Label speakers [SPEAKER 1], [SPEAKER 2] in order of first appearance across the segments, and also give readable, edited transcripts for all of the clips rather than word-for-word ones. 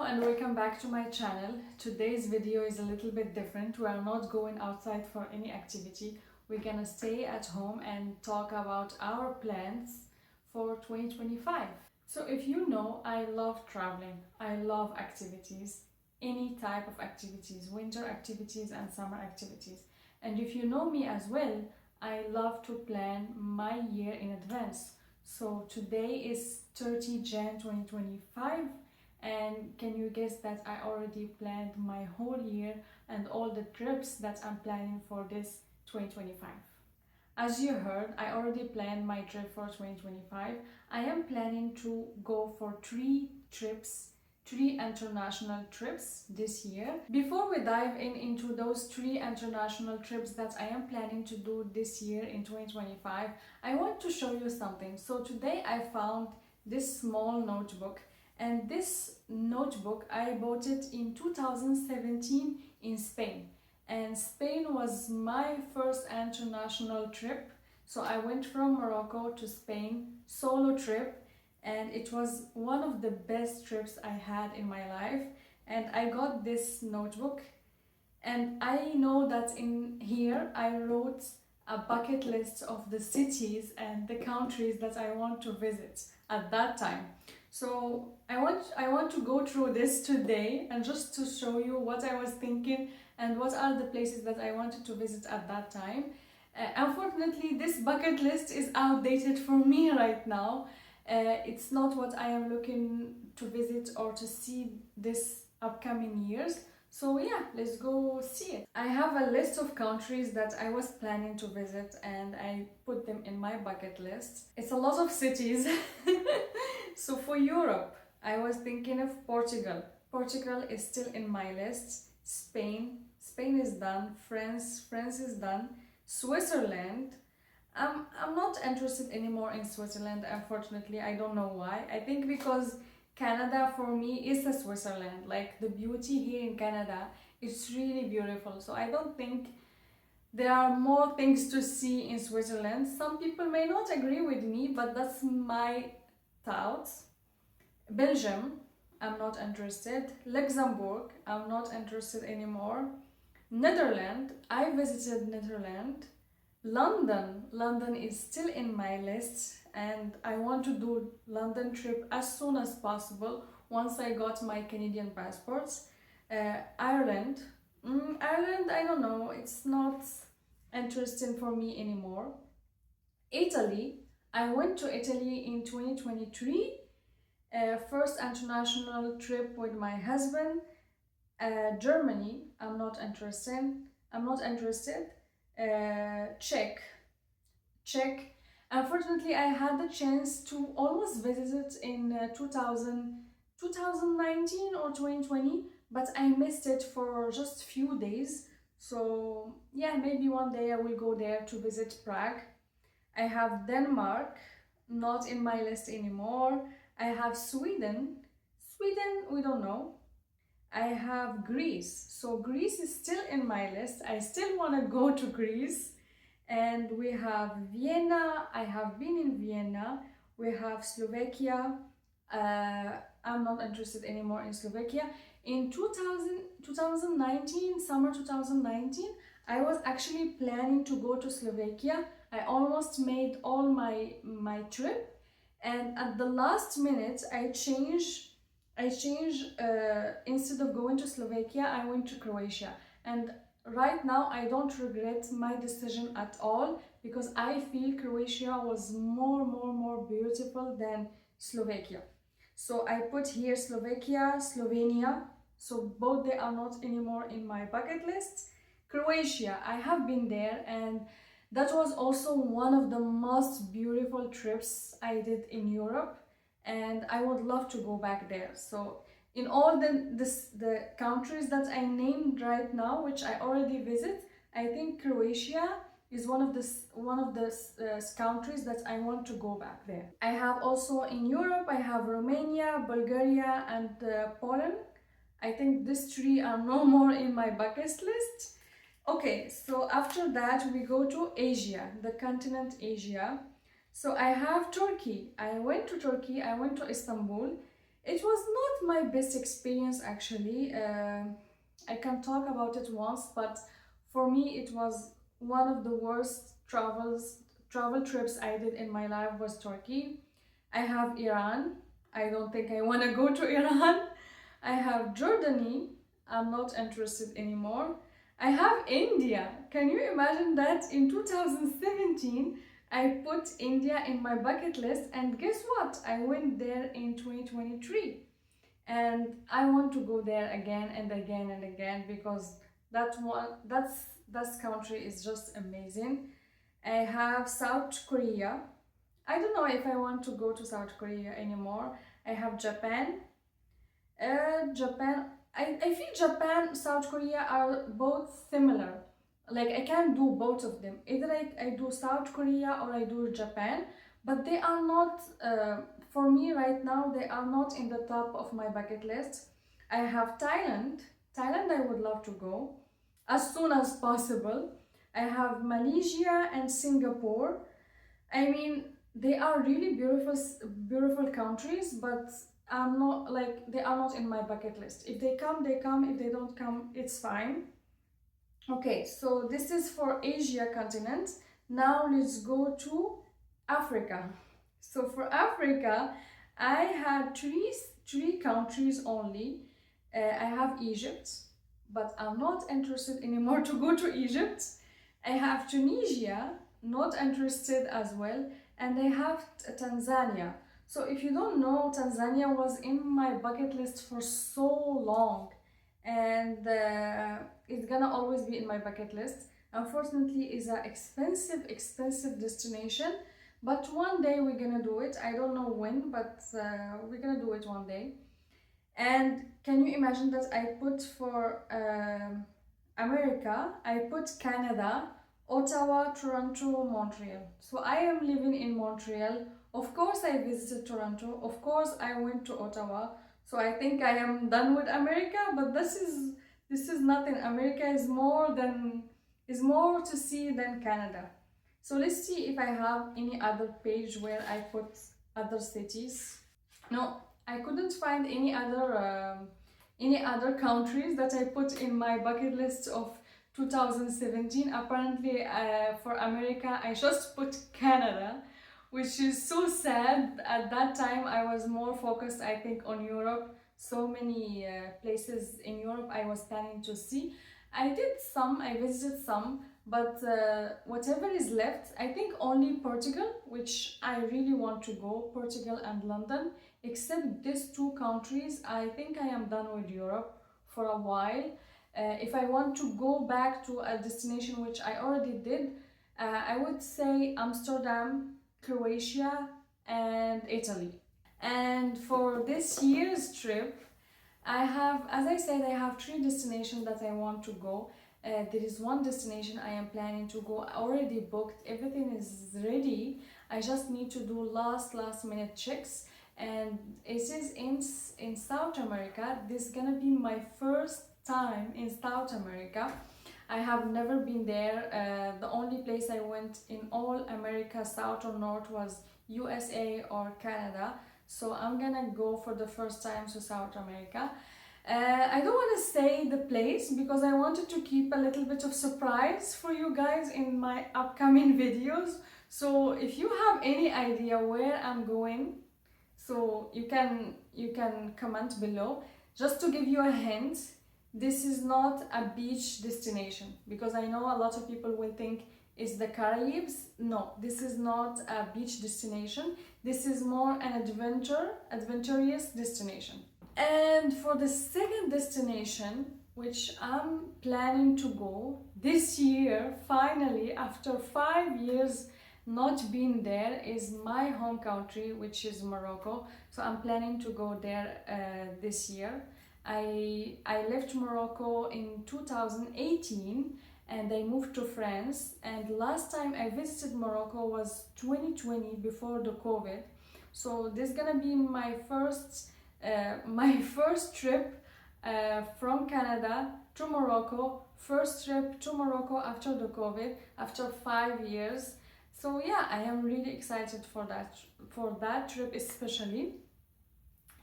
[SPEAKER 1] and welcome back to my channel. Today's video is a little bit different. We are not going outside for any activity. We're gonna stay at home and talk about our plans for 2025. So if you know, I love traveling. I love activities, any type of activities, winter activities and summer activities. And if you know me as well, I love to plan my year in advance. So today is 30 Jan 2025, and can you guess that I already planned my whole year and all the trips that I'm planning for this 2025. As you heard, I already planned my trip for 2025. I am planning to go for three international trips this year. Before we dive into those three international trips that I am planning to do this year in 2025, I want to show you something. So today I found this small notebook, and this notebook I bought it in 2017 in Spain, and Spain was my first international trip. So I went from Morocco to Spain, solo trip, and it was one of the best trips I had in my life. And I got this notebook, and I know that in here I wrote a bucket list of the cities and the countries that I want to visit at that time. So I want to go through this today and just to show you what I was thinking and what are the places that I wanted to visit at that time. Unfortunately, this bucket list is outdated for me right now. It's not what I am looking to visit or to see this upcoming years. So yeah, let's go see it. I have a list of countries that I was planning to visit, and I put them in my bucket list. It's a lot of cities. So for Europe, I was thinking of Portugal. Portugal is still in my list. Spain is done. France is done. Switzerland, I'm not interested anymore in Switzerland, unfortunately. I don't know why. I think because Canada for me is a Switzerland. Like, the beauty here in Canada, it's really beautiful. So I don't think there are more things to see in Switzerland. Some people may not agree with me, but that's my thoughts. Belgium, I'm not interested. Luxembourg, I'm not interested anymore. Netherlands, I visited Netherlands. London is still in my list, and I want to do London trip as soon as possible once I got my Canadian passports. Ireland, I don't know, it's not interesting for me anymore. Italy, I went to Italy in 2023, first international trip with my husband. Germany, I'm not interested. Czech. Unfortunately, I had the chance to almost visit it in 2019 or 2020, but I missed it for just few days. So yeah, maybe one day I will go there to visit Prague. I have Denmark, not in my list anymore. I have Sweden, we don't know. I have Greece. So Greece is still in my list. I still want to go to Greece. And we have Vienna. I have been in Vienna. We have Slovakia. I'm not interested anymore in Slovakia. In 2019, summer 2019, I was actually planning to go to Slovakia. I almost made all my trip, and at the last minute I changed, instead of going to Slovakia, I went to Croatia. And right now I don't regret my decision at all, because I feel Croatia was more beautiful than Slovakia. So I put here Slovakia, Slovenia. So both they are not anymore in my bucket list. Croatia, I have been there, and that was also one of the most beautiful trips I did in Europe, and I would love to go back there. So in all the countries that I named right now, which I already visit, I think Croatia is one of the countries that I want to go back there. I have also in Europe, I have Romania, Bulgaria, and Poland. I think these three are no more in my bucket list. Okay, so after that we go to Asia, the continent Asia. So I have Turkey. I went to Turkey, I went to Istanbul. It was not my best experience actually. I can talk about it once, but for me it was one of the worst travel trips I did in my life was Turkey. I have Iran. I don't think I want to go to Iran. I have Jordani. I'm not interested anymore. I have India. Can you imagine that in 2017 I put India in my bucket list, and guess what? I went there in 2023, and I want to go there again and again and again because that country is just amazing. I have South Korea. I don't know if I want to go to South Korea anymore. I have Japan. Japan. I feel Japan, South Korea are both similar. Like I can do both of them. Either I do South Korea or I do Japan, but they are not, for me right now, they are not in the top of my bucket list. I have Thailand. Thailand, I would love to go as soon as possible. I have Malaysia and Singapore. I mean, they are really beautiful countries, but I'm not like they are not in my bucket list. If they come, they come. If they don't come, it's fine. Okay, so this is for Asia continent. Now let's go to Africa. So for Africa, I had three countries only. I have Egypt, but I'm not interested anymore to go to Egypt. I have Tunisia, not interested as well, and I have Tanzania. So if you don't know, Tanzania was in my bucket list for so long, and it's gonna always be in my bucket list. Unfortunately, it's an expensive destination, but one day we're gonna do it. I don't know when, but we're gonna do it one day. And can you imagine that I put for America, I put Canada, Ottawa, Toronto, Montreal. So I am living in Montreal. Of course, I visited Toronto. Of course, I went to Ottawa. So I think I am done with America, but this is nothing. America is more to see than Canada. So let's see if I have any other page where I put other cities. No, I couldn't find any other countries that I put in my bucket list of 2017. Apparently, for America, I just put Canada, which is so sad. At that time, I was more focused, I think, on Europe. So many places in Europe I was planning to see. I visited some, but whatever is left, I think only Portugal, which I really want to go, Portugal and London. Except these two countries, I think I am done with Europe for a while. If I want to go back to a destination which I already did, I would say Amsterdam, Croatia, and Italy. And for this year's trip, I have, as I said, I have three destinations that I want to go. There is one destination I am planning to go, already booked, everything is ready. I just need to do last minute checks, and it is in South America. This is gonna be my first time in South America. I have never been there. The only place I went in all America, South or North, was USA or Canada. So I'm gonna go for the first time to South America. I don't want to say the place because I wanted to keep a little bit of surprise for you guys in my upcoming videos. So if you have any idea where I'm going, so you can comment below. Just to give you a hint, this is not a beach destination, because I know a lot of people will think it's the Caribs. No, this is not a beach destination. This is more an adventurous destination. And for the second destination, which I'm planning to go this year, finally, after 5 years not being there, is my home country, which is Morocco. So I'm planning to go there this year. I left Morocco in 2018 and I moved to France, and last time I visited Morocco was 2020, before the COVID. So this is gonna be my first trip from Canada to Morocco, first trip to Morocco after the COVID, after 5 years. So yeah, I am really excited for that trip especially.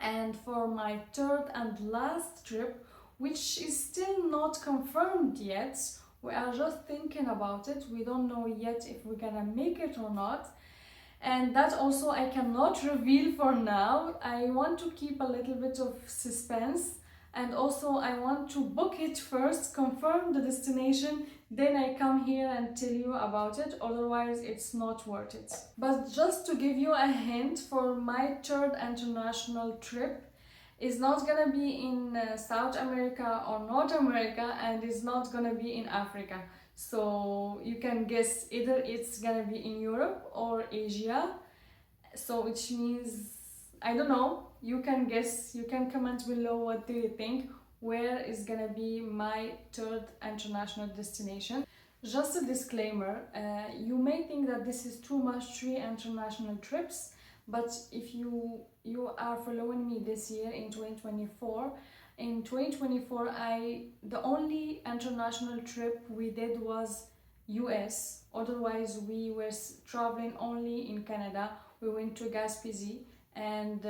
[SPEAKER 1] And for my third and last trip, which is still not confirmed yet, we are just thinking about it. We don't know yet if we're gonna make it or not. And that also I cannot reveal for now. I want to keep a little bit of suspense, and also I want to book it first, confirm the destination, then I come here and tell you about it, otherwise it's not worth it. But just to give you a hint, for my third international trip, is not gonna be in South America or North America, and is not gonna be in Africa. So you can guess, either it's gonna be in Europe or Asia. So which means, I don't know, you can guess, you can comment below what do you think, where is gonna be my third international destination. Just a disclaimer, you may think that this is too much, 3 international trips, but if you are following me this year in 2024, the only international trip we did was US. Otherwise we were traveling only in Canada. We went to Gaspésie and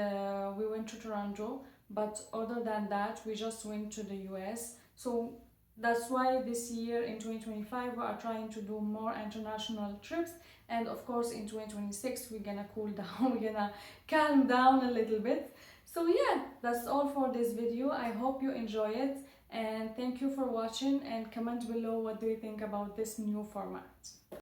[SPEAKER 1] we went to Toronto, but other than that we just went to the US. So that's why this year in 2025 we are trying to do more international trips, and of course in 2026 we're gonna cool down, we're gonna calm down a little bit. So yeah, that's all for this video. I hope you enjoy it, and thank you for watching, and comment below what do you think about this new format.